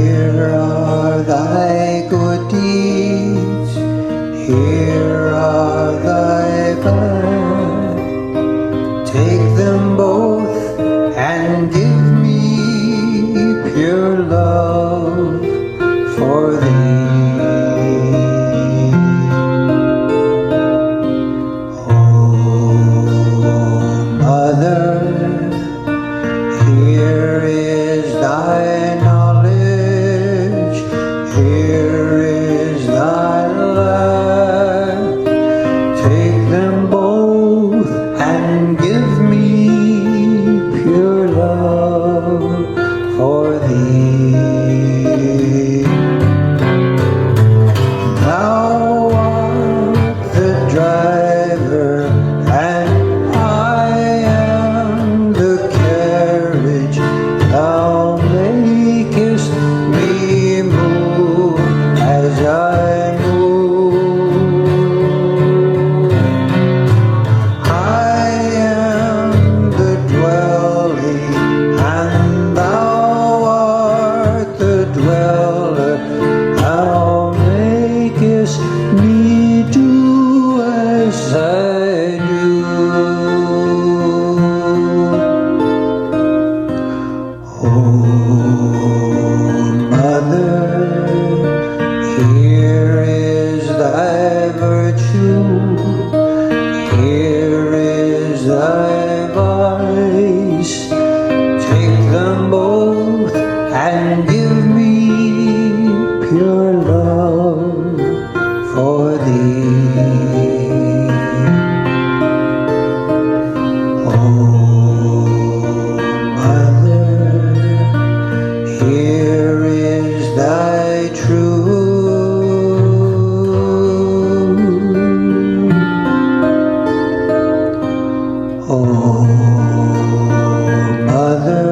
Here are thy good deeds, here are thy paths. Take them both and give me pure love for thee. Oh, Mother, here is thy knowledge, here is thy life. Take them both and give me pure love for thee. Thou art the driver and I am the carriage. Thou makest me move as I move. I am the dwelling and thou art the dweller. Thou makest me do as I do. Oh, Mother, here is thy virtue, here is thy vice. Take them both and give me pure love for thee. Oh, Mother, here is thy truth. Oh, Mother,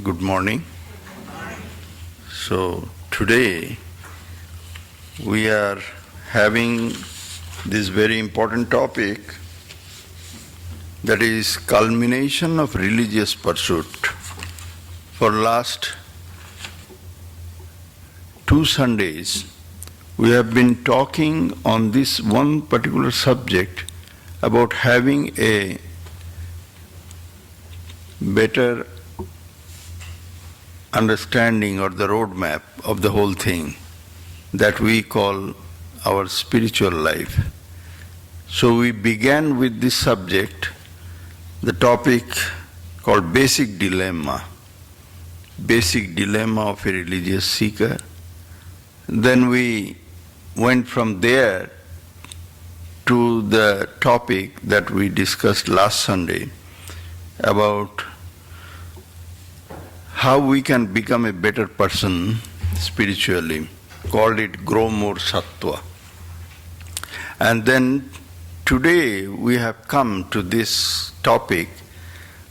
Good morning. So today we are having this very important topic, that is culmination of religious pursuit. For last 2 Sundays we have been talking on this one particular subject about having a better understanding or the roadmap of the whole thing that we call our spiritual life. So we began with this subject, the topic called basic dilemma of a religious seeker. Then we went from there to the topic that we discussed last Sunday about how we can become a better person spiritually, called it grow more sattva. And then today we have come to this topic,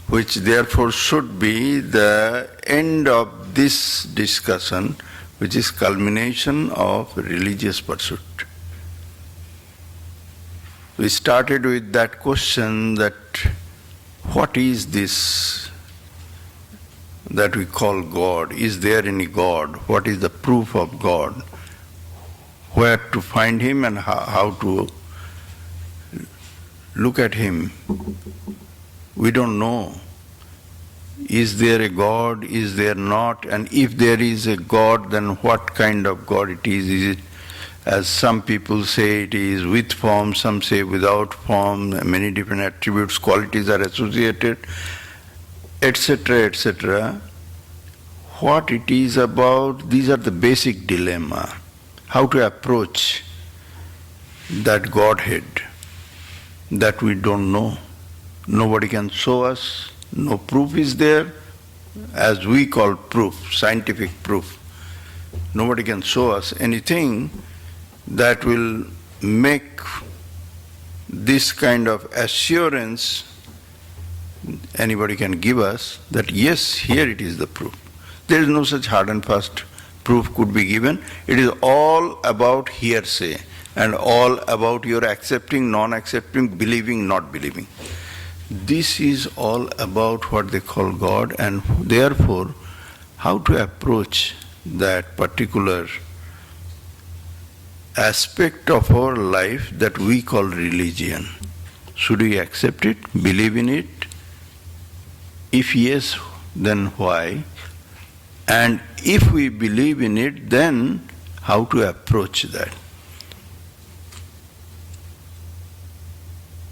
which therefore should be the end of this discussion, which is culmination of religious pursuit. We started with that question that what is this that we call God? Is there any God? What is the proof of God? Where to find Him and how to look at Him? We don't know. Is there a God? Is there not? And if there is a God, then what kind of God it is? Is it, as some people say, it is with form, some say without form, many different attributes, qualities are associated, etc., etc. What it is about, these are the basic dilemma. How to approach that Godhead that we don't know. Nobody can show us, no proof is there, as we call proof, scientific proof. Nobody can show us anything that will make this kind of assurance anybody can give us that yes, here it is the proof. There is no such hard and fast proof could be given. It is all about hearsay and all about your accepting, non-accepting, believing, not believing. This is all about what they call God, and therefore how to approach that particular aspect of our life that we call religion. Should we accept it, believe in it? If yes, then why? And if we believe in it, then how to approach that?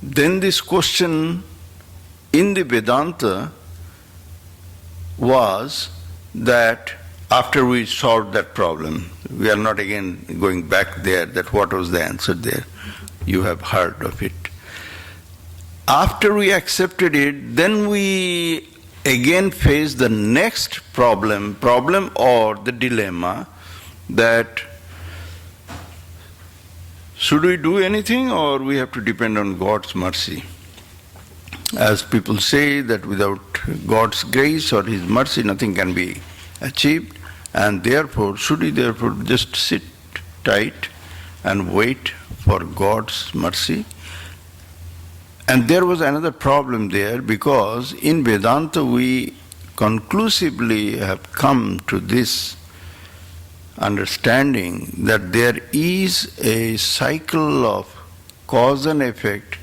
Then this question in the Vedanta was that after we solved that problem, we are not again going back there, that what was the answer there. You have heard of it. After we accepted it, then we again face the next problem or the dilemma that should we do anything or we have to depend on God's mercy? As people say that without God's grace or His mercy nothing can be achieved, and therefore should we therefore just sit tight and wait for God's mercy? And there was another problem there, because in Vedanta we conclusively have come to this understanding that there is a cycle of cause and effect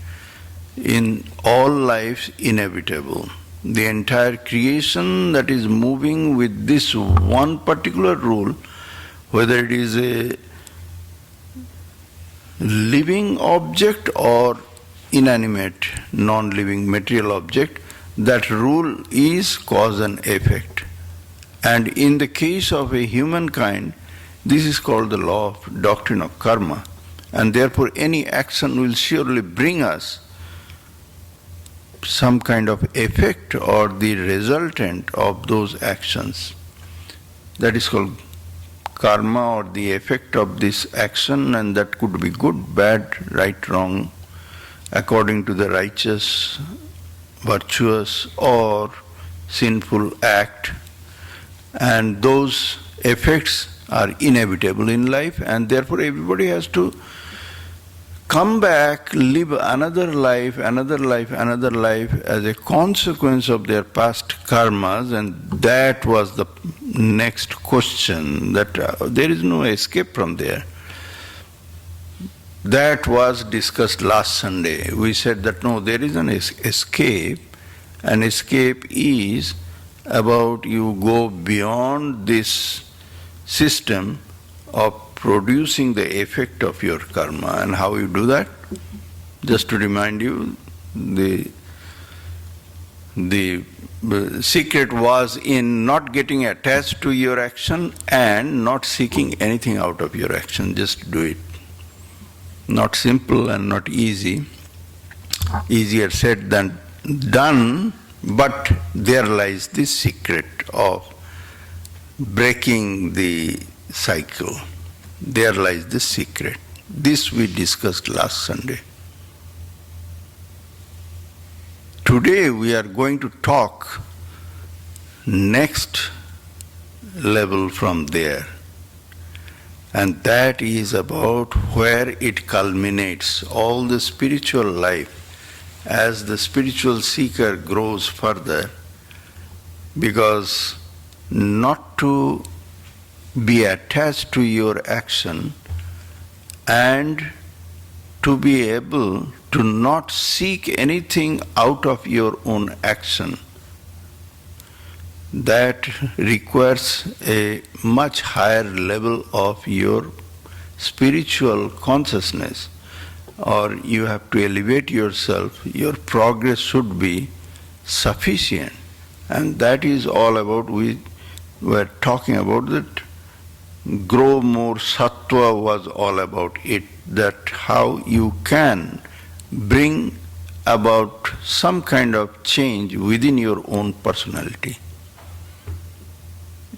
in all life inevitable. The entire creation that is moving with this one particular rule, whether it is a living object or inanimate, non-living material object, that rule is cause and effect. And in the case of a humankind, this is called the law of doctrine of karma, and therefore any action will surely bring us some kind of effect or the resultant of those actions. That is called karma, or the effect of this action, and that could be good, bad, right, wrong, according to the righteous, virtuous or sinful act. And those effects are inevitable in life, and therefore everybody has to come back, live another life as a consequence of their past karmas. And that was the next question, that there is no escape from there. That was discussed last Sunday. We said that no, there is an escape. An escape is about you go beyond this system of producing the effect of your karma. And how you do that? Just to remind you, the secret was in not getting attached to your action and not seeking anything out of your action. Just do it. Not simple and not easy. Easier said than done, but there lies the secret of breaking the cycle. There lies the secret. This we discussed last Sunday. Today we are going to talk next level from there. And that is about where it culminates. All the spiritual life, as the spiritual seeker grows further, because not to be attached to your action and to be able to not seek anything out of your own action, that requires a much higher level of your spiritual consciousness, or you have to elevate yourself. Your progress should be sufficient, and that is all about, we were talking about that grow more sattva was all about it, that how you can bring about some kind of change within your own personality.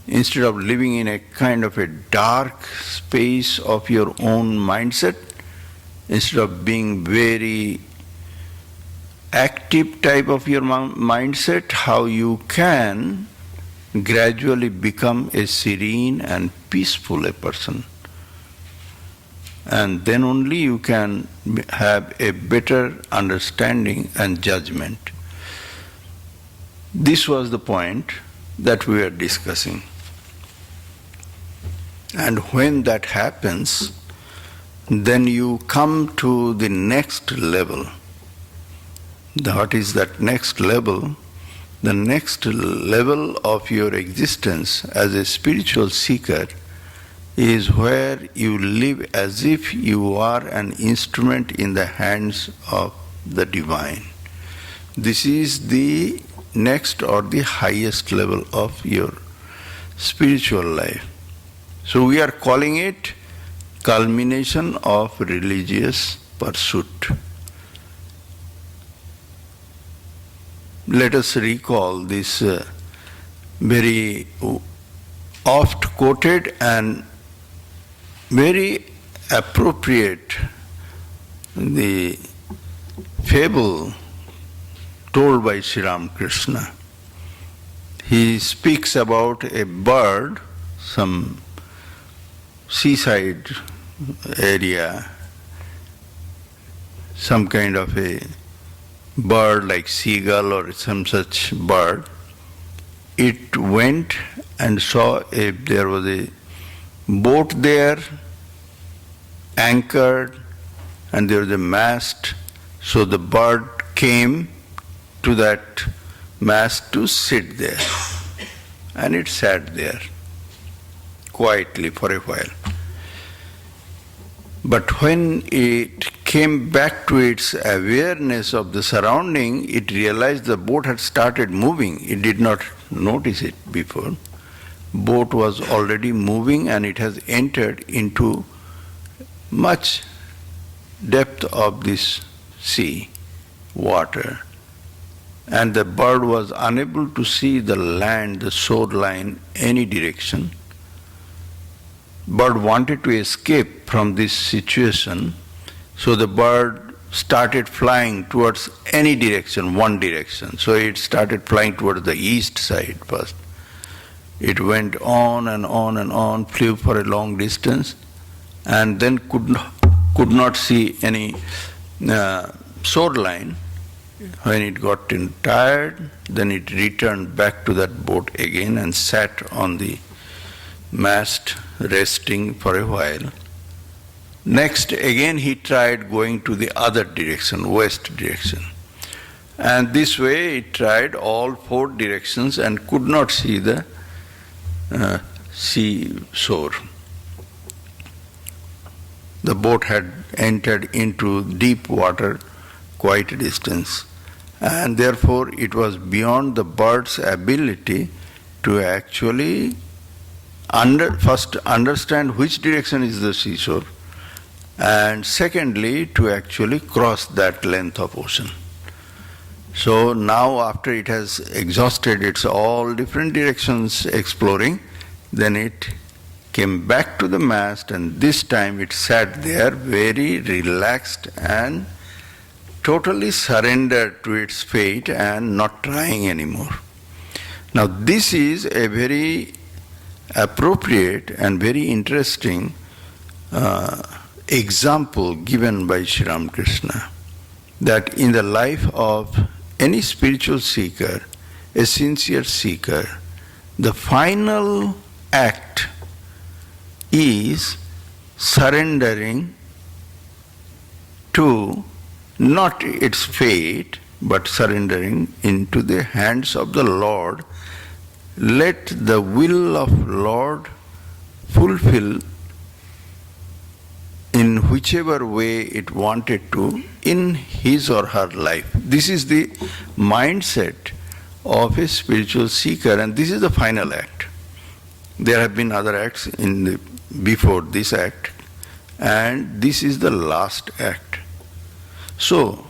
Instead of living in a kind of a dark space of your own mindset, instead of being very active type of your mindset, how you can gradually become a serene and peaceful a person. And then only you can have a better understanding and judgment. This was the point that we were discussing. And when that happens, then you come to the next level. What is that next level? The next level of your existence as a spiritual seeker is where you live as if you are an instrument in the hands of the divine. This is the next or the highest level of your spiritual life. So we are calling it culmination of religious pursuit. Let us recall this very oft quoted and very appropriate the fable told by Sri Ramakrishna. He speaks about a bird, some seaside area, some kind of a bird like seagull or some such bird. It went and saw there was a boat there, anchored, and there was a mast. So the bird came to that mast to sit there. And it sat there quietly for a while. But when it came back to its awareness of the surrounding, it realized the boat had started moving. It did not notice it before. Boat was already moving and it has entered into much depth of this sea, water. And the bird was unable to see the land, the shoreline, any direction. Bird wanted to escape from this situation, so the bird started flying towards any direction, one direction. So it started flying towards the east side first. It went on and on and on, flew for a long distance, and then could not see any shoreline. When it got tired, then it returned back to that boat again and sat on the mast, resting for a while. Next, again he tried going to the other direction, west direction. And this way it tried all four directions and could not see the sea shore. The boat had entered into deep water quite a distance, and therefore it was beyond the bird's ability to actually first understand which direction is the seashore, and secondly to actually cross that length of ocean. So now after it has exhausted its all different directions exploring, then it came back to the mast, and this time it sat there very relaxed and totally surrendered to its fate and not trying anymore. Now this is a very appropriate and very interesting example given by Sri Ramakrishna, that in the life of any spiritual seeker, a sincere seeker, the final act is surrendering to not its fate, but surrendering into the hands of the Lord. Let the will of Lord fulfill in whichever way it wanted to in his or her life. This is the mindset of a spiritual seeker, and this is the final act. There have been other acts before this act, and this is the last act. So,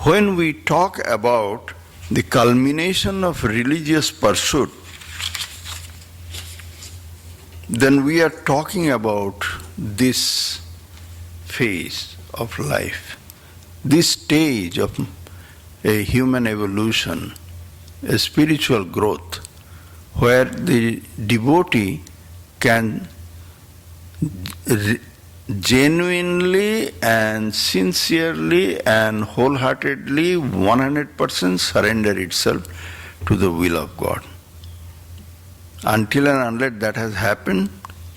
when we talk about the culmination of religious pursuit, then we are talking about this phase of life, this stage of a human evolution, a spiritual growth, where the devotee can genuinely and sincerely and wholeheartedly 100% surrender itself to the will of God. Until and unless that has happened,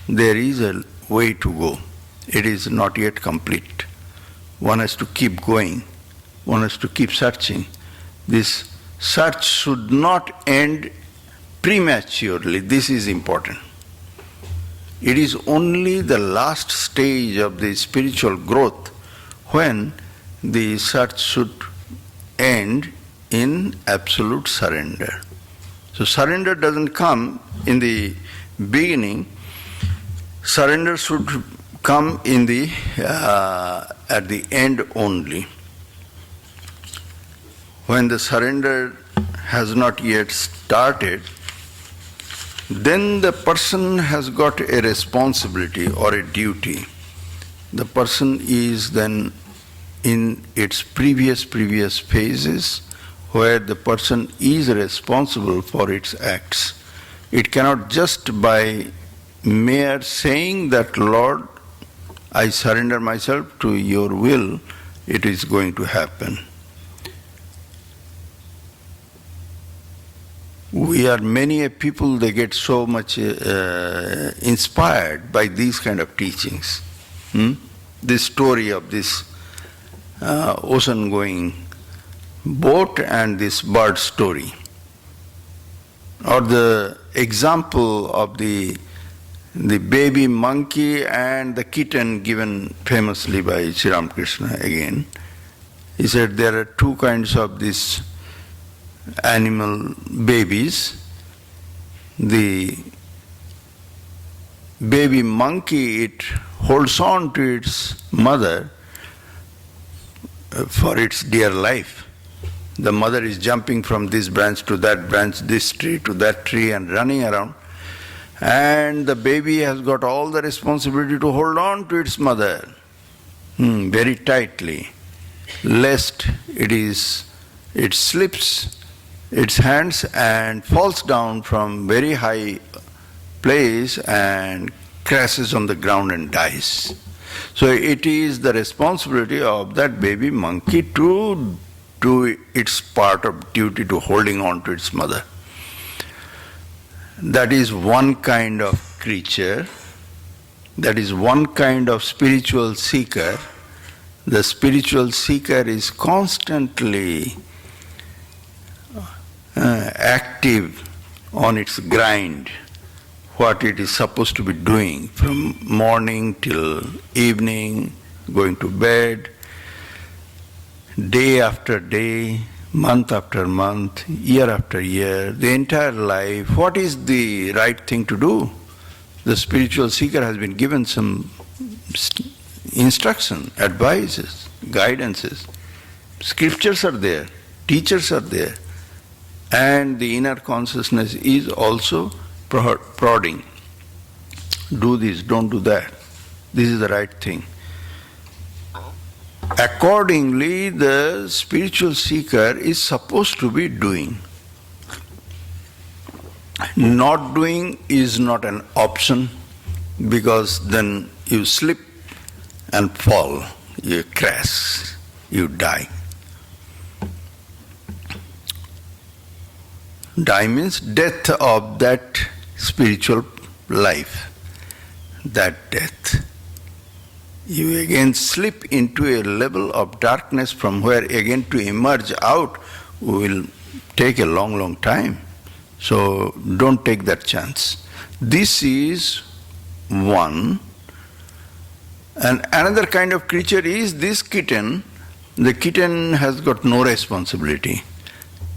there is a way to go. It is not yet complete. One has to keep going. One has to keep searching. This search should not end prematurely. This is important. It is only the last stage of the spiritual growth when the search should end in absolute surrender. So surrender doesn't come in the beginning. Surrender should come in the at the end only. When the surrender has not yet started, then the person has got a responsibility or a duty. The person is then in its previous phases where the person is responsible for its acts. It cannot just by mere saying that, Lord, I surrender myself to your will, it is going to happen. We are many a people, they get so much inspired by these kind of teachings. This story of this ocean-going boat and this bird story. Or the example of the baby monkey and the kitten given famously by Sri Ramakrishna again. He said there are two kinds of these animal babies. The baby monkey, it holds on to its mother for its dear life. The mother is jumping from this branch to that branch, this tree to that tree and running around. And the baby has got all the responsibility to hold on to its mother very tightly, lest it slips its hands and falls down from very high place and crashes on the ground and dies. So it is the responsibility of that baby monkey to do its part of duty to holding on to its mother. That is one kind of creature. That is one kind of spiritual seeker. The spiritual seeker is constantly active on its grind, what it is supposed to be doing from morning till evening, going to bed, day after day, month after month, year after year, the entire life. What is the right thing to do? The spiritual seeker has been given some instruction, advices, guidances. Scriptures are there, teachers are there, and the inner consciousness is also prodding. Do this, don't do that. This is the right thing. Accordingly, the spiritual seeker is supposed to be doing. Not doing is not an option, because then you slip and fall, you crash, you die. Die means death of that spiritual life, that death. You again slip into a level of darkness from where again to emerge out will take a long time. So don't take that chance. This is one. And another kind of creature is this kitten. The kitten has got no responsibility.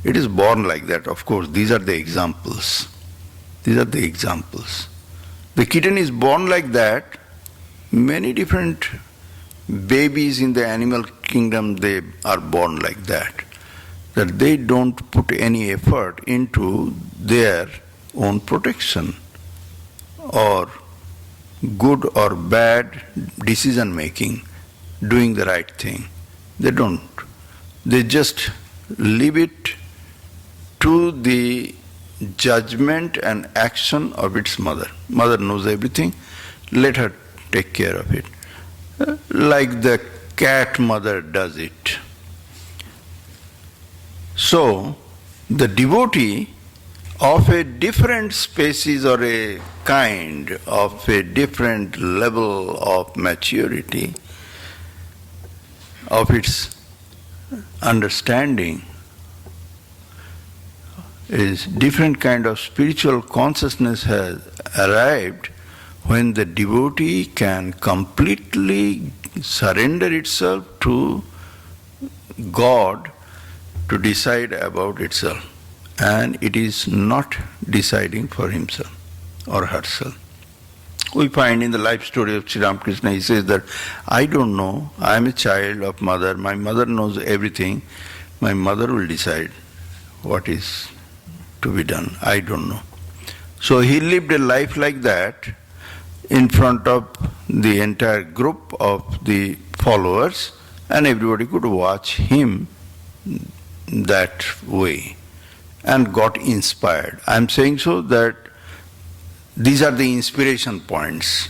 It is born like that, of course. These are the examples. These are the examples. The kitten is born like that. Many different babies in the animal kingdom, they are born like that. That they don't put any effort into their own protection or good or bad decision making, doing the right thing. They don't. They just leave it to the judgment and action of its mother. Mother knows everything, let her take care of it. Like the cat mother does it. So, the devotee of a different species or a kind, of a different level of maturity, of its understanding, is different kind of spiritual consciousness has arrived when the devotee can completely surrender itself to God to decide about itself, and it is not deciding for himself or herself. We find in the life story of Sri Ramakrishna, he says that I don't know, I am a child of mother, my mother knows everything, my mother will decide what is to be done, I don't know. So he lived a life like that in front of the entire group of the followers, and everybody could watch him that way and got inspired. I am saying so that these are the inspiration points.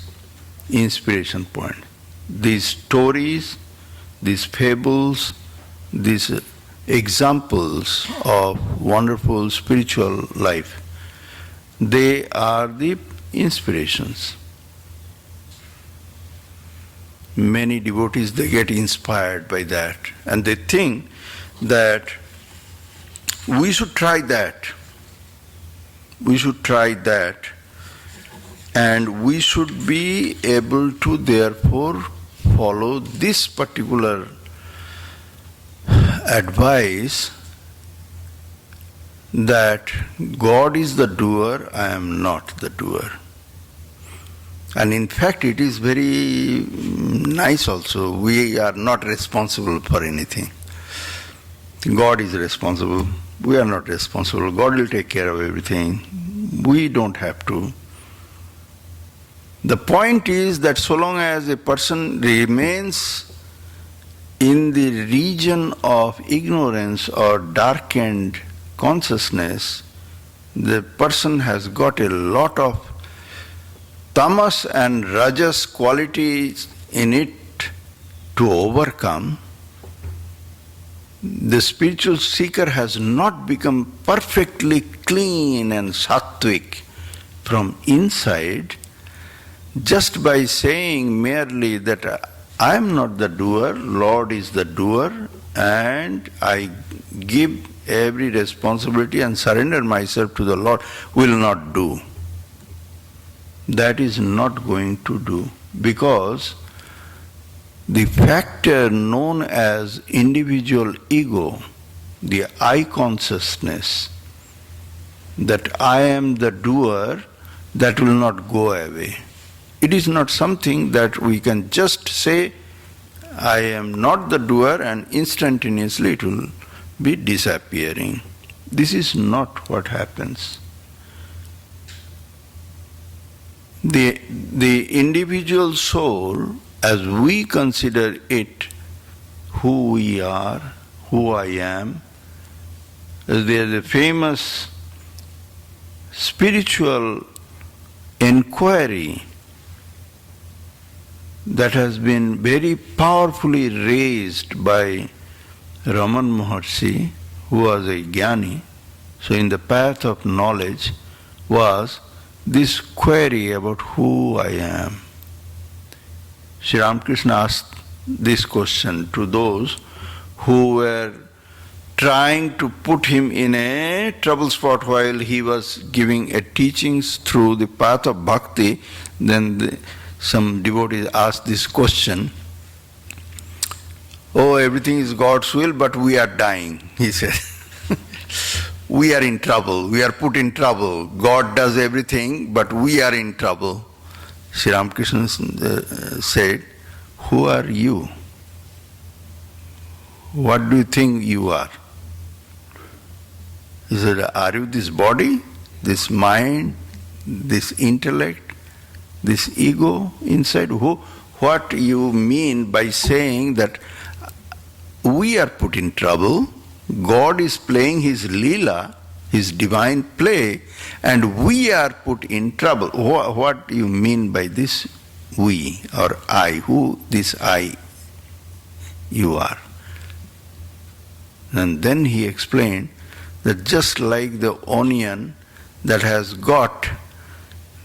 Inspiration point. These stories, these fables, these examples of wonderful spiritual life, they are the inspirations. Many devotees, they get inspired by that, and they think that we should try that. We should try that, and we should be able to therefore follow this particular advice that God is the doer, I am not the doer. And in fact, it is very nice also. We are not responsible for anything. God is responsible. We are not responsible. God will take care of everything. We don't have to. The point is that so long as a person remains in the region of ignorance or darkened consciousness, the person has got a lot of tamas and rajas qualities in it to overcome. The spiritual seeker has not become perfectly clean and sattvic from inside just by saying merely that I am not the doer, Lord is the doer, and I give every responsibility and surrender myself to the Lord, will not do. That is not going to do, because the factor known as individual ego, the I consciousness, that I am the doer, that will not go away. It is not something that we can just say, I am not the doer, and instantaneously it will be disappearing. This is not what happens. The individual soul, as we consider it, who we are, who I am, there is a famous spiritual inquiry that has been very powerfully raised by Raman Maharshi, who was a jnani. So in the path of knowledge was this query about who I am. Sri Ramakrishna asked this question to those who were trying to put him in a trouble spot while he was giving a teachings through the path of bhakti. Then some devotees asked this question, oh, everything is God's will, but we are dying, he said. We are in trouble, we are put in trouble. God does everything, but we are in trouble. Sri Ramakrishna said, who are you? What do you think you are? He said, are you this body, this mind, this intellect, this ego inside? What you mean by saying that we are put in trouble, God is playing his leela, his divine play, and we are put in trouble. What do you mean by this we or I? Who this I you are? And then he explained that just like the onion that has got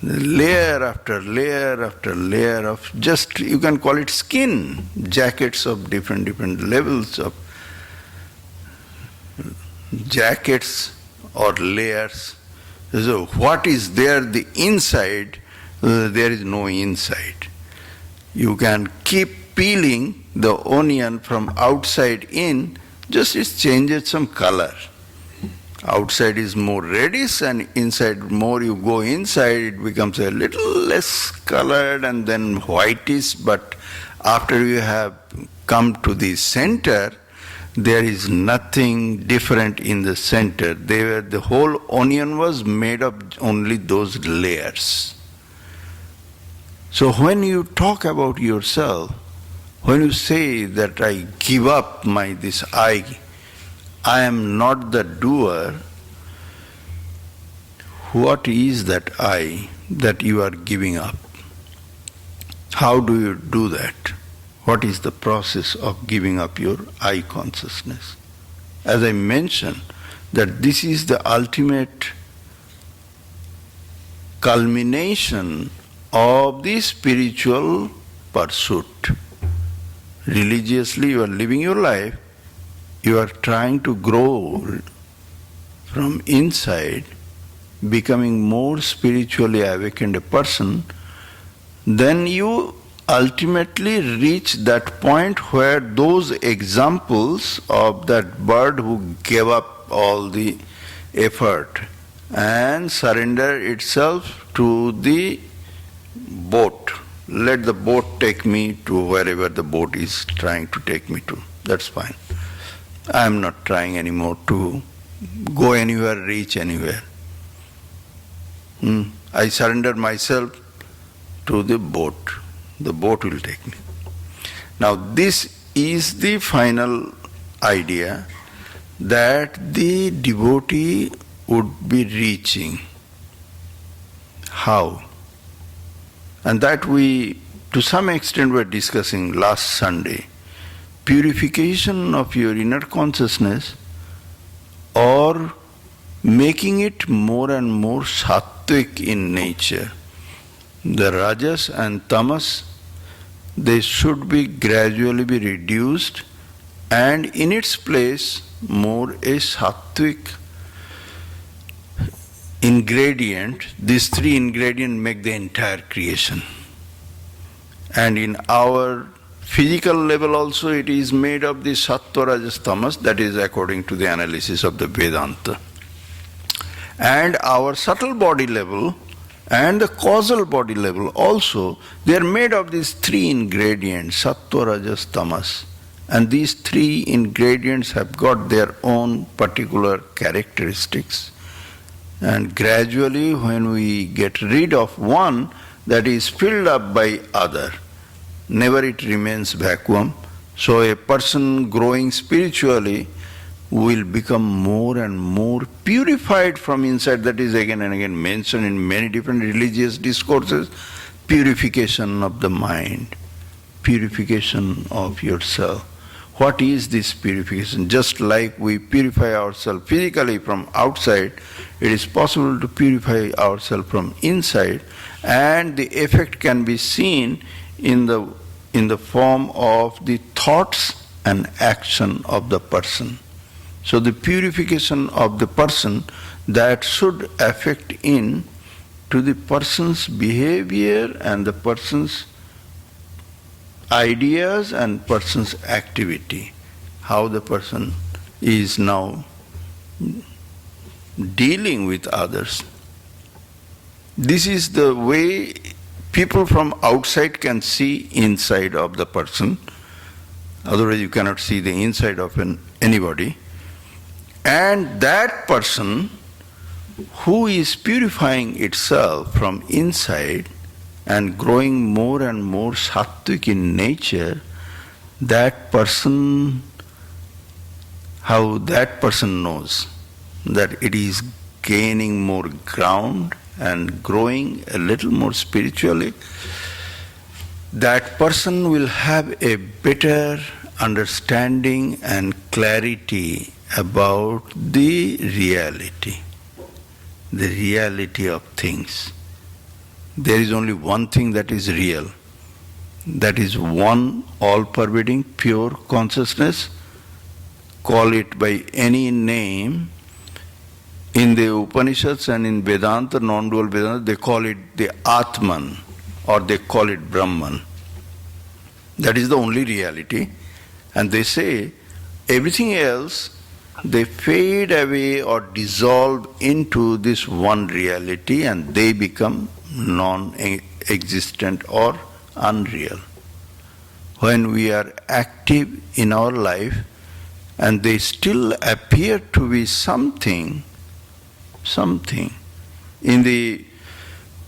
layer after layer after layer of just, you can call it skin, jackets of different levels of jackets or layers. So what is there the inside, there is no inside. You can keep peeling the onion from outside in, just it changes some color. Outside is more reddish and inside more you go inside it becomes a little less colored and then whitish, but after you have come to the center, there is nothing different in the center. The whole onion was made of only those layers. So when you talk about yourself, when you say that I give up this I am not the doer, what is that I that you are giving up? How do you do that? What is the process of giving up your I consciousness? As I mentioned, that this is the ultimate culmination of the spiritual pursuit. Religiously you are living your life, you are trying to grow from inside, becoming more spiritually awakened a person, then you ultimately reach that point where those examples of that bird who gave up all the effort and surrender itself to the boat. Let the boat take me to wherever the boat is trying to take me to. That's fine. I am not trying anymore to go anywhere, reach anywhere. I surrender myself to the boat. The boat will take me. Now this is the final idea that the devotee would be reaching. How? And that we, to some extent, were discussing last Sunday. Purification of your inner consciousness or making it more and more sattvic in nature. The rajas and tamas, they should be gradually be reduced and in its place more a sattvic ingredient. These three ingredients make the entire creation. And in our physical level also it is made of the sattva, rajas, tamas, that is according to the analysis of the Vedanta. And our subtle body level and the causal body level also, they are made of these three ingredients, sattva, rajas, tamas. And these three ingredients have got their own particular characteristics. And gradually when we get rid of one, that is filled up by other. Never it remains vacuum. So a person growing spiritually will become more and more purified from inside. That is again and again mentioned in many different religious discourses. Purification of the mind, purification of yourself. What is this purification? Just like we purify ourselves physically from outside, it is possible to purify ourselves from inside, and the effect can be seen in the form of the thoughts and action of the person. So the purification of the person, that should affect in to the person's behavior and the person's ideas and person's activity, how the person is now dealing with others. This is the way people from outside can see inside of the person. Otherwise you cannot see the inside of anybody. And that person who is purifying itself from inside and growing more and more sattvic in nature, that person, how that person knows. that it is gaining more ground and growing a little more spiritually, that person will have a better understanding and clarity about the reality of things. There is only one thing that is real. That is one all-pervading pure consciousness. Call it by any name. In the Upanishads and in Vedanta, non-dual Vedanta, they call it the Atman or they call it Brahman. That is the only reality. And they say everything else, they fade away or dissolve into this one reality and they become non-existent or unreal. When we are active in our life and they still appear to be something. In the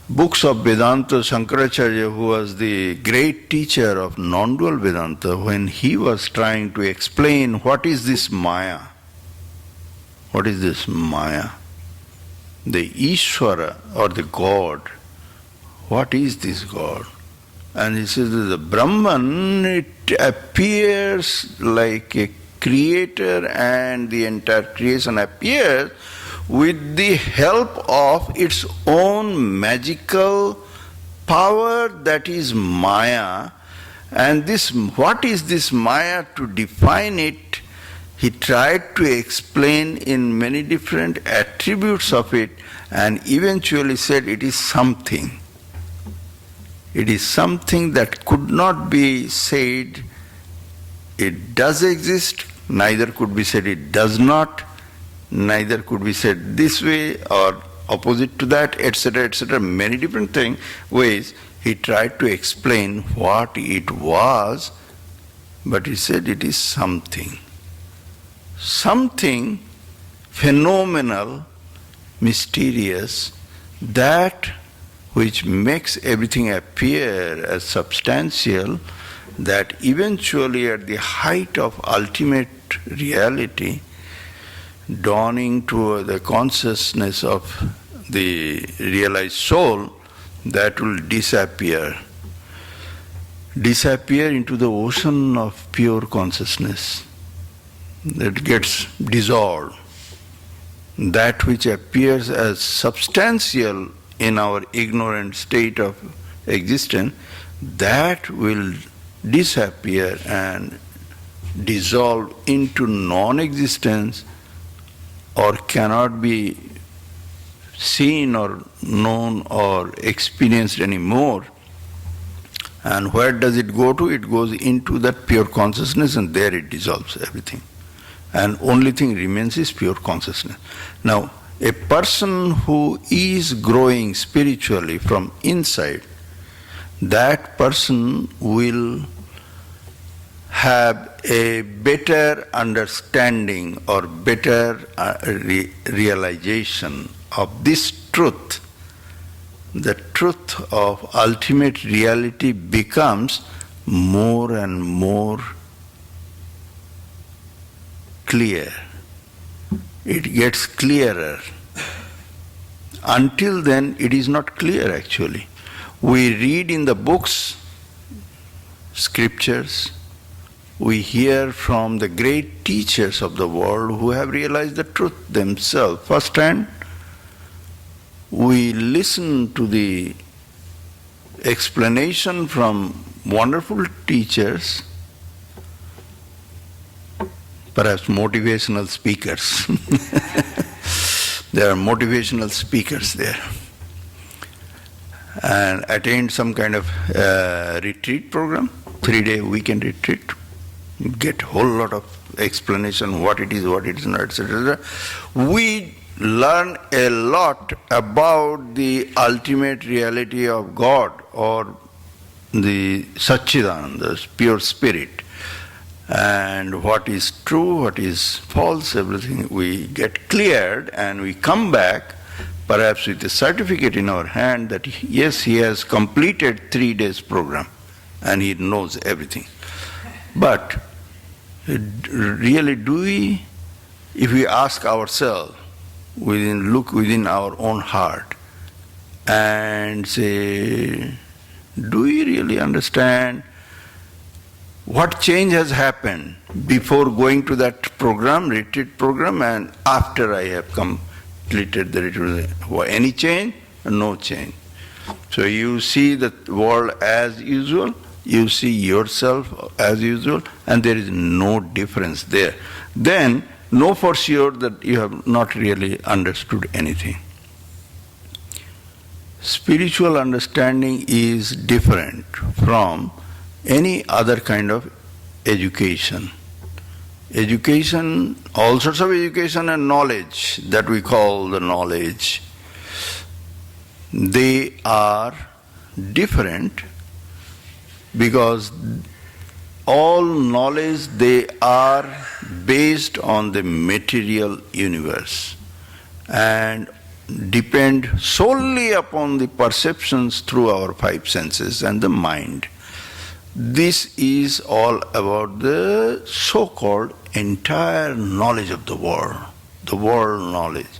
books of Vedanta, Shankaracharya, who was the great teacher of non-dual Vedanta, when he was trying to explain what is this Maya, the Ishvara or the God, what is this God? And he says that the Brahman, it appears like a creator and the entire creation appears with the help of its own magical power, that is Maya. And this, what is this Maya? To define it, he tried to explain in many different attributes of it and eventually said it is something. It is something that could not be said it does exist, neither could be said it does not, neither could be said this way or opposite to that, etc., etc. Many different ways he tried to explain what it was, but he said it is something. Something phenomenal, mysterious, that which makes everything appear as substantial, that eventually at the height of ultimate reality, dawning to the consciousness of the realized soul, that will disappear into the ocean of pure consciousness. That gets dissolved. That which appears as substantial in our ignorant state of existence, that will disappear and dissolve into non-existence or cannot be seen or known or experienced anymore. And where does it go to? It goes into that pure consciousness and there it dissolves everything. And only thing remains is pure consciousness. Now, a person who is growing spiritually from inside, that person will have a better understanding or better realization of this truth. The truth of ultimate reality becomes more and more clear. It gets clearer. Until then, it is not clear actually. We read in the books, scriptures, we hear from the great teachers of the world who have realized the truth themselves firsthand. We listen to the explanation from wonderful teachers, perhaps motivational speakers. There are motivational speakers there. And attend some kind of retreat program, 3-day weekend retreat. Get a whole lot of explanation what it is not, etc. We learn a lot about the ultimate reality of God or the Satchidananda, pure spirit. And what is true, what is false, everything we get cleared and we come back perhaps with a certificate in our hand that yes, he has completed 3 days program and he knows everything. But really, do we, if we ask ourselves, look within our own heart and say, do we really understand what change has happened before going to that program, retreat program, and after I have completed the retreat? Any change? No change. So you see the world as usual, you see yourself as usual, and there is no difference there. Then know for sure that you have not really understood anything. Spiritual understanding is different from any other kind of education. Education, all sorts of education and knowledge that we call the knowledge, they are different because all knowledge, they are based on the material universe and depend solely upon the perceptions through our five senses and the mind. This is all about the so-called entire knowledge of the world knowledge.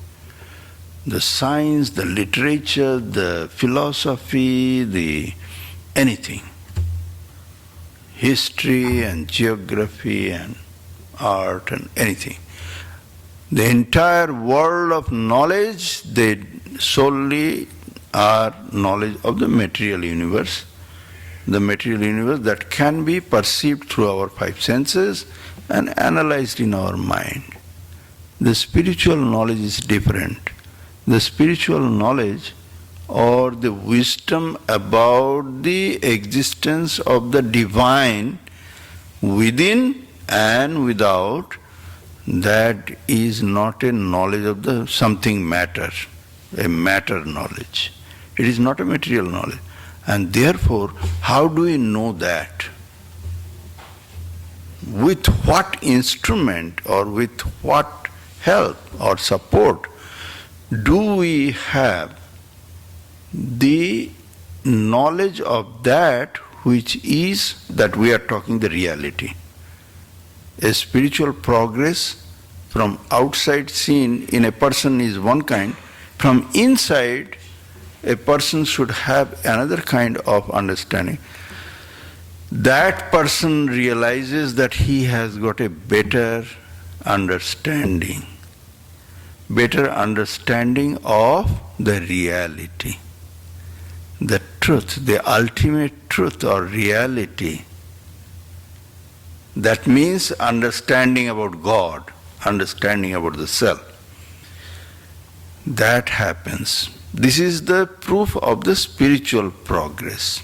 The science, the literature, the philosophy, the anything. History and geography and art and anything. The entire world of knowledge, they solely are knowledge of the material universe. The material universe that can be perceived through our five senses and analyzed in our mind. The spiritual knowledge is different. The spiritual knowledge or the wisdom about the existence of the divine within and without, that is not a knowledge of the something matter, a matter knowledge. It is not a material knowledge. And therefore, how do we know that? With what instrument or with what help or support do we have the knowledge of that which is, that we are talking the reality? A spiritual progress from outside seen in a person is one kind, from inside a person should have another kind of understanding. That person realizes that he has got a better understanding of the reality, the truth, the ultimate truth or reality. That means understanding about God, understanding about the self. That happens. This is the proof of the spiritual progress.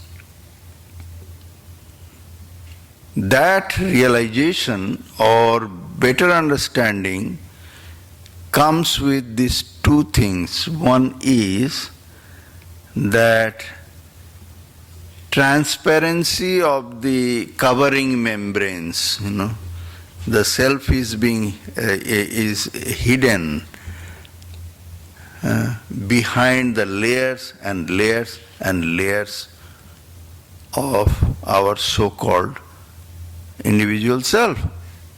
That realization or better understanding comes with these two things. One is that transparency of the covering membranes, the self is is hidden behind the layers and layers and layers of our so-called individual self.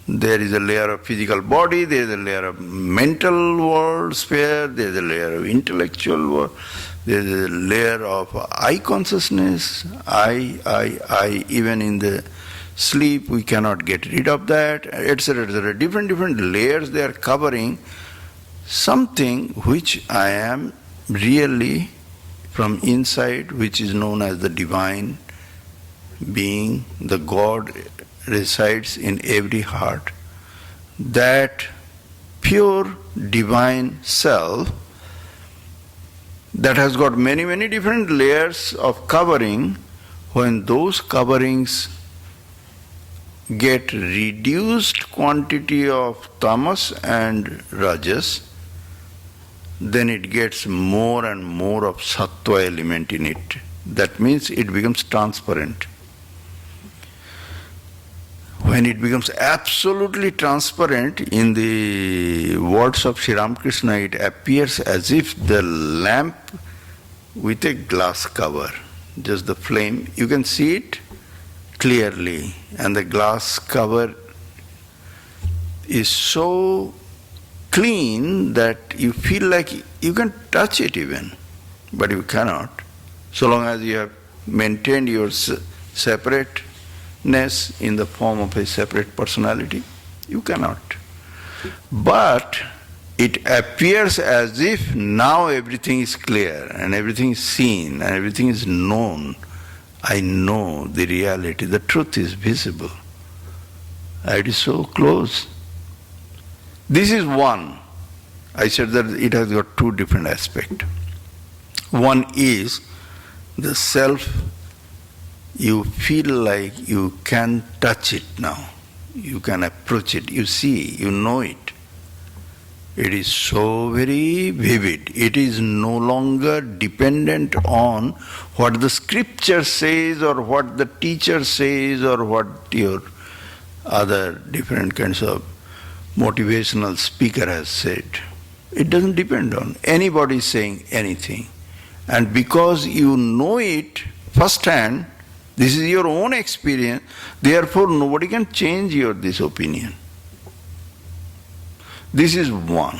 There is a layer of physical body, there is a layer of mental world sphere, there is a layer of intellectual world, there is a layer of I consciousness, I, even in the sleep we cannot get rid of that, etc., etc. Different layers they are covering something which I am really from inside, which is known as the divine being, the God resides in every heart. That pure divine self that has got many different layers of covering, when those coverings get reduced quantity of tamas and rajas, then it gets more and more of sattva element in it. That means it becomes transparent. When it becomes absolutely transparent, in the words of Sri Ramakrishna, it appears as if the lamp with a glass cover, just the flame, you can see it clearly, and the glass cover is so clean that you feel like you can touch it even, but you cannot. So long as you have maintained your separateness in the form of a separate personality, you cannot. But it appears as if now everything is clear and everything is seen and everything is known. I know the reality, the truth is visible. It is so close. This is one. I said that it has got two different aspects. One is the self, you feel like you can touch it now. You can approach it, you see, you know it. It is so very vivid. It is no longer dependent on what the scripture says or what the teacher says or what your other different kinds of motivational speaker has said. It doesn't depend on anybody saying anything. And because you know it firsthand, this is your own experience, therefore nobody can change this opinion. This is one.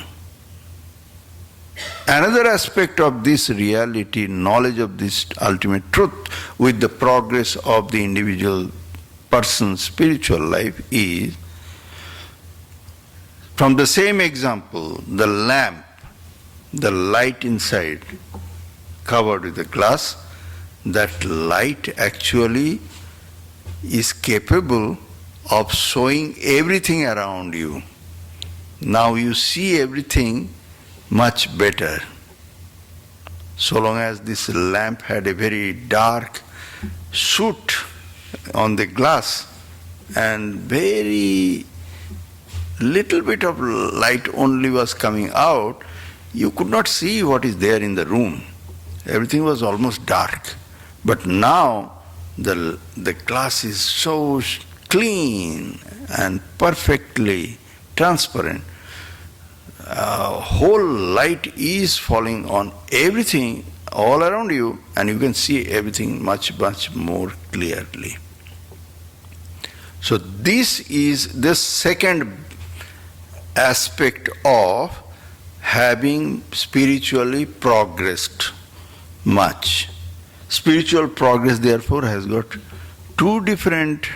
Another aspect of this reality, knowledge of this ultimate truth with the progress of the individual person's spiritual life is, from the same example, the lamp, the light inside covered with a glass, that light actually is capable of showing everything around you. Now you see everything much better. So long as this lamp had a very dark soot on the glass and very little bit of light only was coming out, you could not see what is there in the room. Everything was almost dark. But now the glass is so clean and perfectly transparent. Whole light is falling on everything all around you, and you can see everything much, much more clearly. So this is the second aspect of having spiritually progressed much. Spiritual progress, therefore, has got two different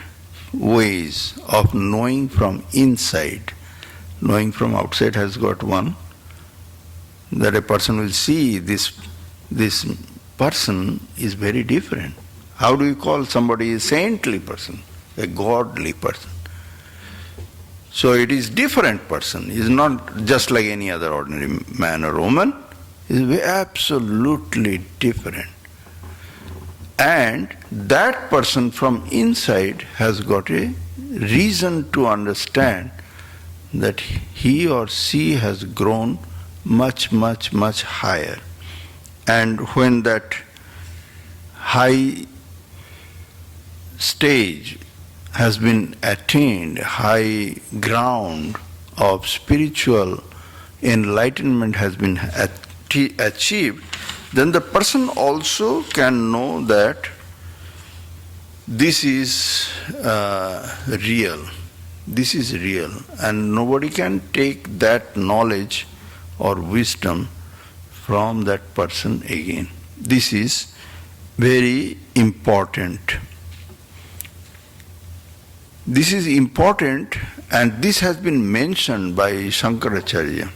ways of knowing from inside. Knowing from outside has got one, that a person will see this person is very different. How do you call somebody a saintly person, a godly person? So it is different person. He is not just like any other ordinary man or woman. He is absolutely different. And that person from inside has got a reason to understand that he or she has grown much, much, much higher. And when that high stage has been attained, high ground of spiritual enlightenment has been achieved, then the person also can know that this is real. This is real, and nobody can take that knowledge or wisdom from that person again. This is very important. This is important, and this has been mentioned by Shankaracharya.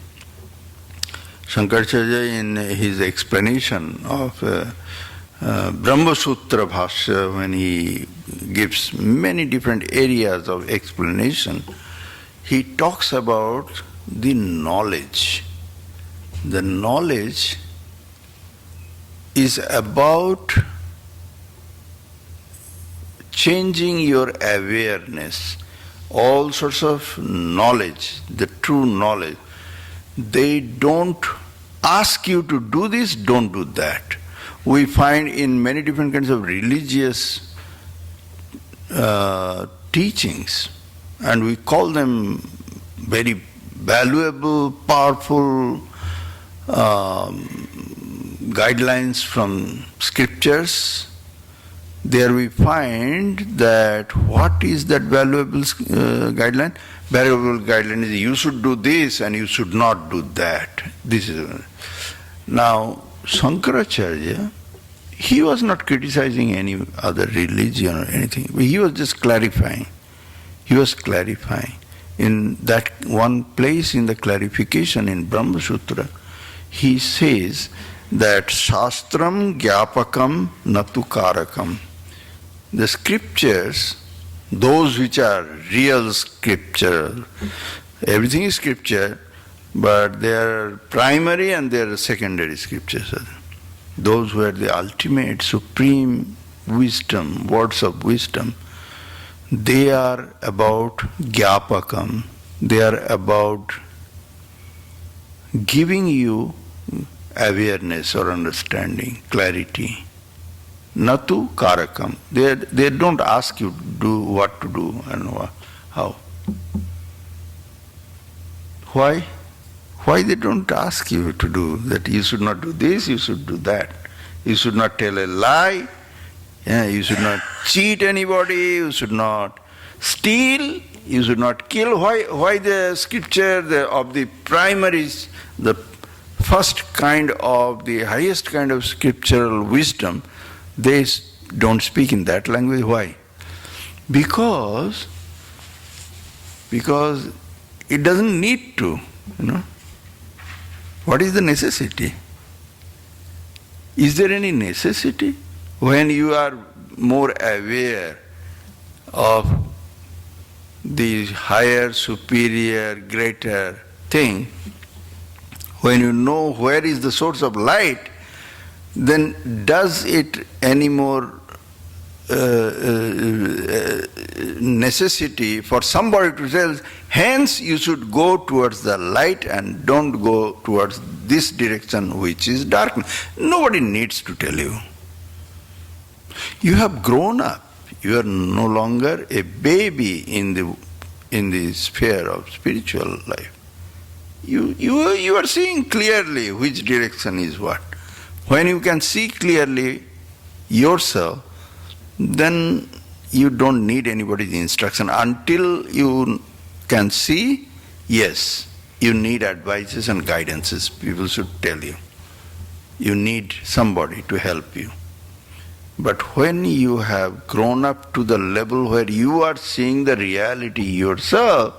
Shankaracharya, in his explanation of Brahma Sutra Bhashya, when he gives many different areas of explanation, he talks about the knowledge. The knowledge is about changing your awareness. All sorts of knowledge, the true knowledge, they don't ask you to do this, don't do that. We find in many different kinds of religious teachings, and we call them very valuable, powerful guidelines from scriptures. there we find that what is that valuable guideline? Valuable guideline is you should do this and you should not do that. This is now Shankaracharya. He was not criticizing any other religion or anything. He was just clarifying. He was clarifying. In that one place in the clarification in Brahma Sutra, he says that Shastram Gyapakam Natu Karakam. The scriptures, those which are real scripture, everything is scripture, but they are primary and they are secondary scriptures. Those who are the ultimate, supreme wisdom, words of wisdom, they are about gyapakam, they are about giving you awareness or understanding, clarity. Natu karakam. They don't ask you to do what to do and how. Why? Why they don't ask you to do that? You should not do this, you should do that. You should not tell a lie, you should not cheat anybody, you should not steal, you should not kill. Why the scripture of the primaries, the first kind of, the highest kind of scriptural wisdom, they don't speak in that language? Why? Because it doesn't need to, What is the necessity? Is there any necessity? When you are more aware of the higher, superior, greater thing, when you know where is the source of light, then does it any more necessity for somebody to tell, hence you should go towards the light and don't go towards this direction which is darkness. Nobody needs to tell you. You have grown up. You are no longer a baby in the sphere of spiritual life. You are seeing clearly which direction is what. When you can see clearly yourself, then you don't need anybody's instruction. Until you can see, yes, you need advices and guidances. People should tell you. You need somebody to help you. But when you have grown up to the level where you are seeing the reality yourself,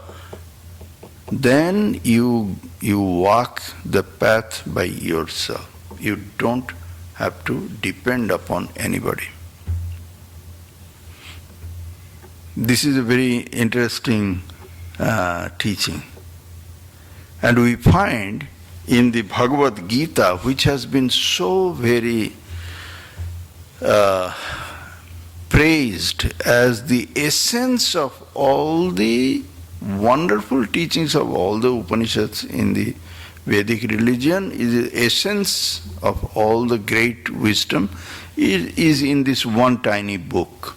then you walk the path by yourself. You don't have to depend upon anybody. This is a very interesting teaching. And we find in the Bhagavad Gita, which has been so very praised as the essence of all the wonderful teachings of all the Upanishads in the Vedic religion, is the essence of all the great wisdom is in this one tiny book,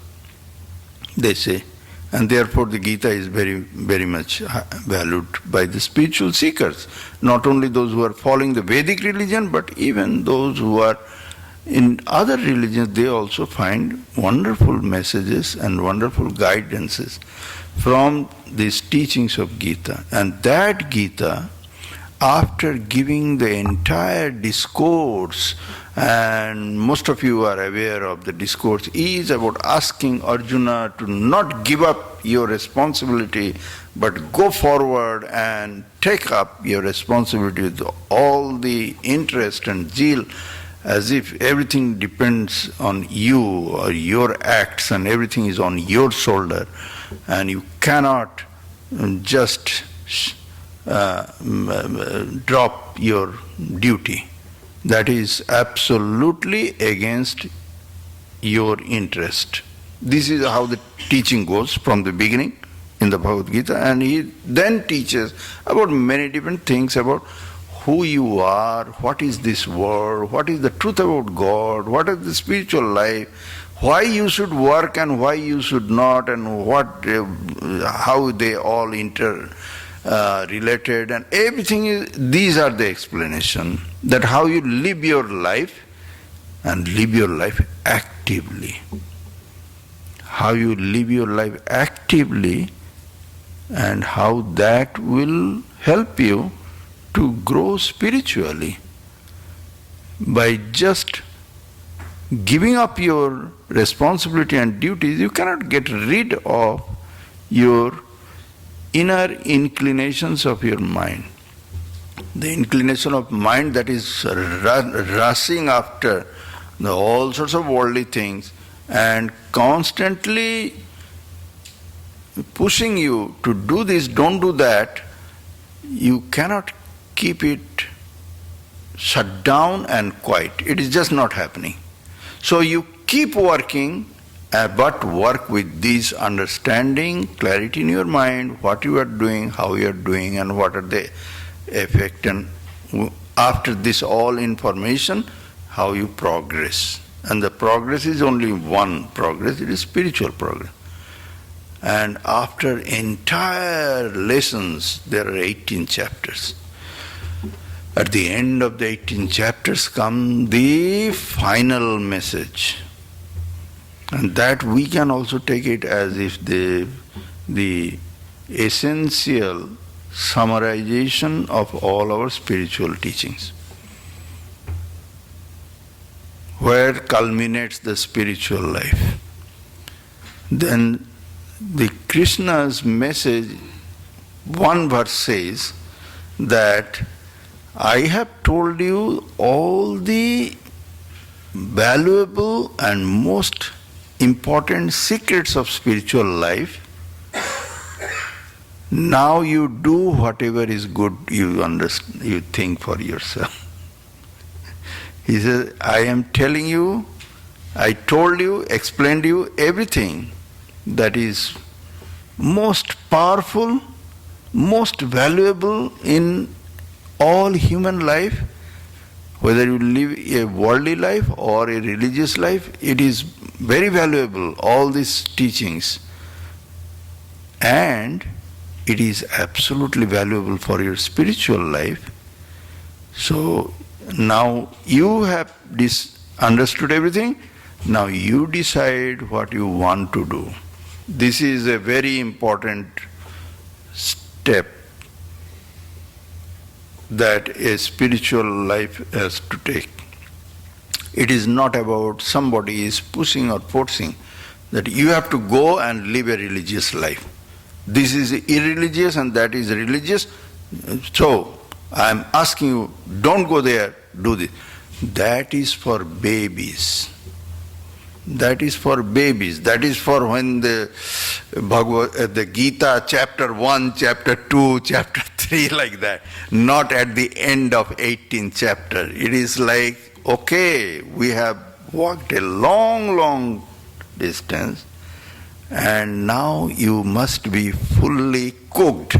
they say. And therefore the Gita is very, very much valued by the spiritual seekers. Not only those who are following the Vedic religion, but even those who are in other religions, they also find wonderful messages and wonderful guidances from these teachings of Gita. And that Gita, after giving the entire discourse, and most of you are aware of the discourse, is about asking Arjuna to not give up your responsibility, but go forward and take up your responsibility with all the interest and zeal, as if everything depends on you or your acts and everything is on your shoulder, and you cannot just drop your duty. That is absolutely against your interest. This is how the teaching goes from the beginning in the Bhagavad Gita, and he then teaches about many different things about who you are, what is this world, what is the truth about God, what is the spiritual life, why you should work and why you should not, and how they all related, and everything is, these are the explanation, that how you live your life and live your life actively. how you live your life actively, and how that will help you to grow spiritually. By just giving up your responsibility and duties, you cannot get rid of your inner inclinations of your mind. The inclination of mind that is rushing after all sorts of worldly things and constantly pushing you to do this, don't do that, you cannot keep it shut down and quiet. It is just not happening. So you keep working, but work with this understanding, clarity in your mind, what you are doing, how you are doing, and what are the effect, and after this all information, how you progress. And the progress is only one progress, it is spiritual progress. And after entire lessons, there are 18 chapters. At the end of the 18 chapters come the final message. And that we can also take it as if the essential summarization of all our spiritual teachings. Where culminates the spiritual life. Then the Krishna's message, one verse says that I have told you all the valuable and most important secrets of spiritual life. Now you do whatever is good you think for yourself. He says, I am telling you, I told you, explained you everything that is most powerful, most valuable in all human life, whether you live a worldly life or a religious life, it is very valuable, all these teachings. And it is absolutely valuable for your spiritual life. So now you have understood everything, now you decide what you want to do. This is a very important step that a spiritual life has to take. It is not about somebody is pushing or forcing that you have to go and live a religious life. This is irreligious and that is religious. So I am asking you, don't go there, do this. That is for babies. That is for babies. That is for when the Gita chapter 1, chapter 2, chapter 3 like that. Not at the end of 18th chapter. It is like, okay, we have walked a long distance and now you must be fully cooked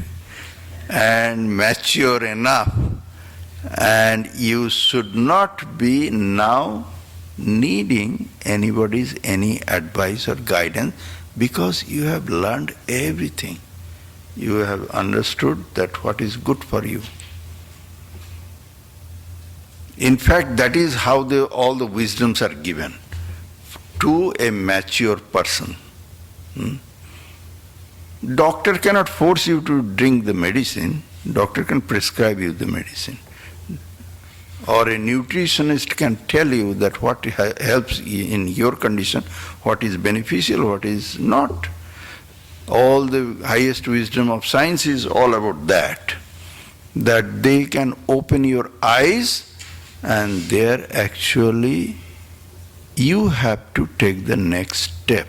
and mature enough, and you should not be now needing anybody's any advice or guidance, because you have learned everything. You have understood that what is good for you. In fact, that is how all the wisdoms are given to a mature person. Doctor cannot force you to drink the medicine. Doctor can prescribe you the medicine. Or a nutritionist can tell you that what helps in your condition, what is beneficial, what is not. All the highest wisdom of science is all about that. That they can open your eyes, and there actually you have to take the next step.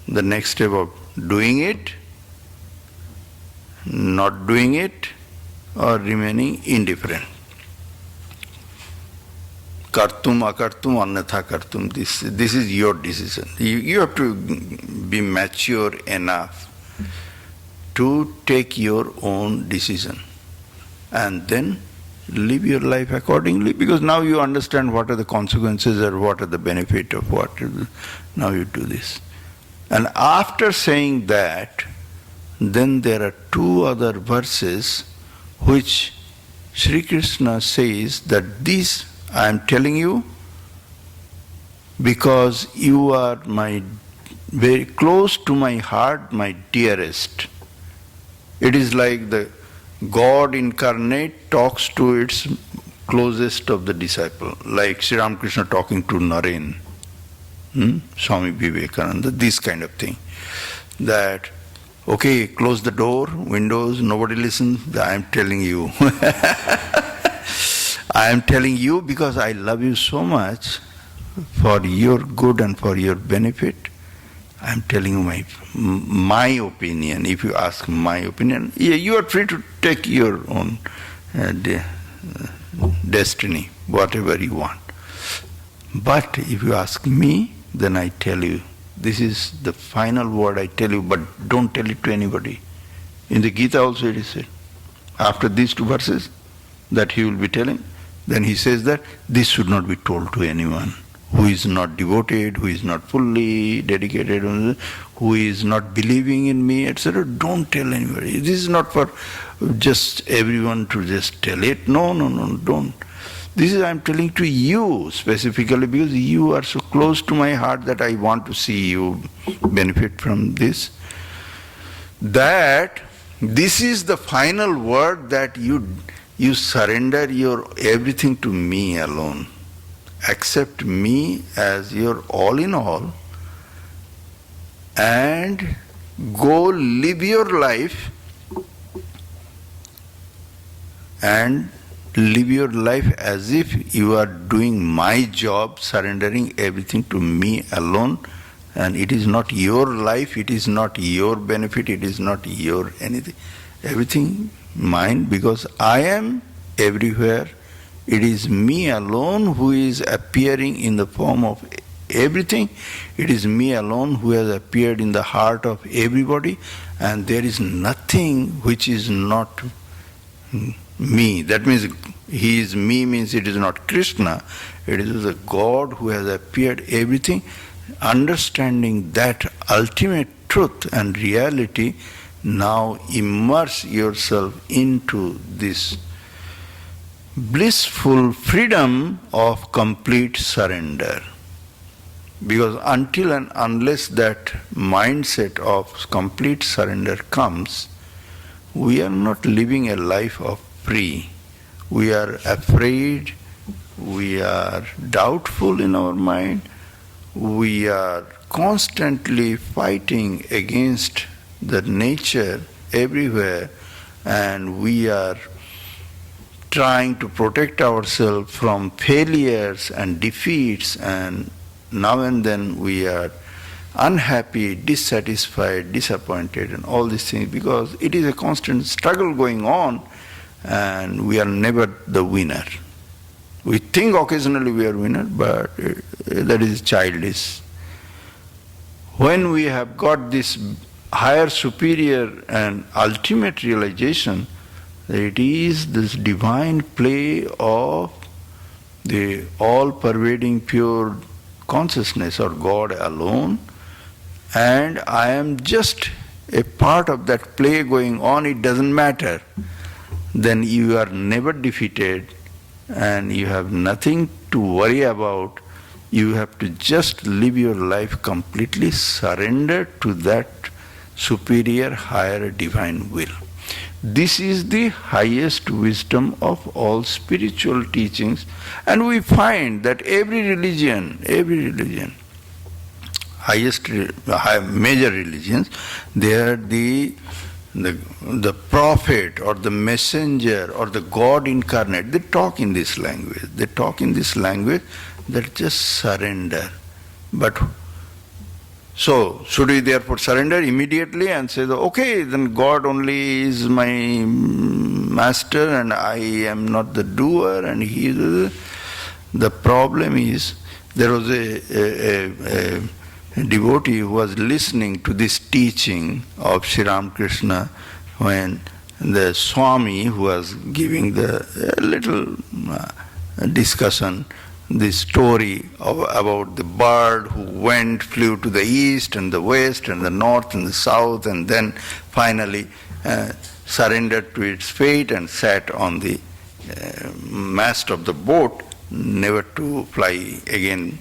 The next step of doing it, not doing it, or remaining indifferent. Kartum, akartum, annatha kartum. This is your decision. You have to be mature enough to take your own decision and then live your life accordingly, because now you understand what are the consequences or what are the benefit of what. Now you do this. And after saying that, then there are two other verses which Sri Krishna says that this I am telling you because you are my very close to my heart, my dearest. It is like the God incarnate talks to its closest of the disciple, like Sri Ramakrishna talking to Naren, Swami Vivekananda, this kind of thing. That, okay, close the door, windows, nobody listens, I am telling you. I am telling you because I love you so much, for your good and for your benefit. I am telling you my opinion. If you ask my opinion, you are free to take your own destiny, whatever you want. But if you ask me, then I tell you, this is the final word I tell you, but don't tell it to anybody. In the Gita also it is said, after these two verses that he will be telling, then he says that this should not be told to anyone who is not devoted, who is not fully dedicated, who is not believing in me, etc. Don't tell anybody. This is not for just everyone to just tell it. No, don't. This is I am telling to you specifically because you are so close to my heart that I want to see you benefit from this. That this is the final word, that you surrender your everything to me alone. Accept me as your all in all and go live your life and live your life as if you are doing my job, surrendering everything to me alone, and it is not your life, it is not your benefit, it is not your anything. Everything mine, because I am everywhere. It is me alone who is appearing in the form of everything. It is me alone who has appeared in the heart of everybody, and there is nothing which is not me. That means he is me means it is not Krishna. It is the God who has appeared everything. Understanding that ultimate truth and reality, now immerse yourself into this blissful freedom of complete surrender. Because until and unless that mindset of complete surrender comes, we are not living a life of free. We are afraid, we are doubtful in our mind, we are constantly fighting against the nature everywhere, and we are trying to protect ourselves from failures and defeats, and now and then we are unhappy, dissatisfied, disappointed, and all these things, because it is a constant struggle going on and we are never the winner. We think occasionally we are winner, but that is childish. When we have got this higher, superior and ultimate realization that it is this divine play of the all-pervading pure consciousness or God alone, and I am just a part of that play going on, it doesn't matter, then you are never defeated and you have nothing to worry about. You have to just live your life completely surrendered to that superior, higher divine will. This is the highest wisdom of all spiritual teachings, and we find that every religion, major religions, they are the prophet or the messenger or the God incarnate. They talk in this language. They talk in this language that just surrender. But so, should we therefore surrender immediately and say, okay, then God only is my master and I am not the doer and he is the problem is, there was a devotee who was listening to this teaching of Sri Ramakrishna when the Swami, who was giving the little discussion, the story about the bird who flew to the east and the west and the north and the south, and then finally surrendered to its fate and sat on the mast of the boat, never to fly again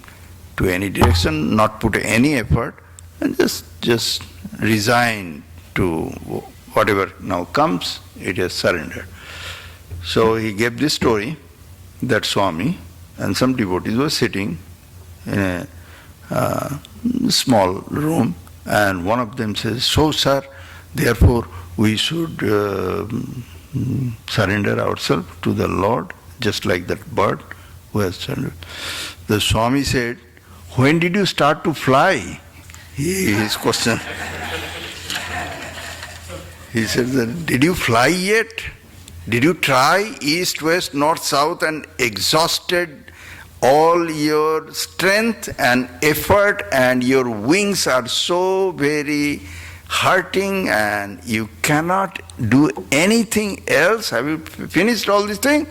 to any direction, not put any effort, and just resign to whatever now comes, it is surrender. So he gave this story that Swami and some devotees were sitting in a small room, and one of them says, "So sir, therefore we should surrender ourselves to the Lord, just like that bird who has surrendered." The Swami said, "When did you start to fly?" His question. He said, "Did you fly yet? Did you try east, west, north, south and exhausted all your strength and effort, and your wings are so very hurting and you cannot do anything else? Have you finished all this thing?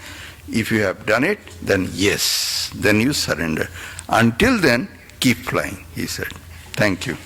If you have done it, then yes, then you surrender. Until then, keep flying," he said. Thank you.